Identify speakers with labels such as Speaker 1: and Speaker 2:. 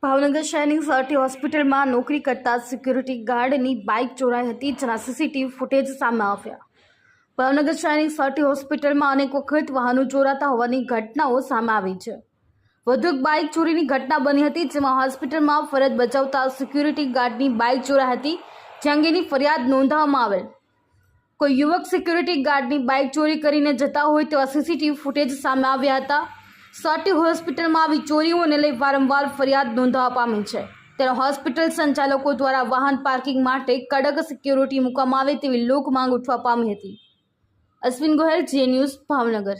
Speaker 1: ભાવનગર શહેરની સરટી હોસ્પિટલમાં નોકરી કરતા સિક્યુરિટી ગાર્ડની બાઇક ચોરાઈ હતી, જેના સીસીટીવી ફૂટેજ સામે આવ્યા. ભાવનગર શહેરની સરટી હોસ્પિટલમાં અનેક વખત વાહનો ચોરાતા હોવાની ઘટનાઓ સામે આવી છે. વધુ એક બાઇક ચોરીની ઘટના બની હતી, જેમાં હોસ્પિટલમાં ફરજ બજાવતા સિક્યુરિટી ગાર્ડની બાઇક ચોરાઈ હતી, જે અંગેની ફરિયાદ નોંધવામાં આવેલ. કોઈ યુવક સિક્યુરિટી ગાર્ડની બાઇક ચોરી કરીને જતા હોય તેવા સીસીટીવી ફૂટેજ સામે આવ્યા હતા. સરટી હોસ્પિટલમાં આવી ચોરીઓને લઈ વારંવાર ફરિયાદ નોંધવા પામી છે, ત્યારે હોસ્પિટલ સંચાલકો દ્વારા વાહન પાર્કિંગ માટે કડક સિક્યુરિટી મૂકવામાં આવે તેવી લોક માંગ ઉઠવા પામી હતી. અશ્વિન ગોહેલ, જે ન્યૂઝ, ભાવનગર.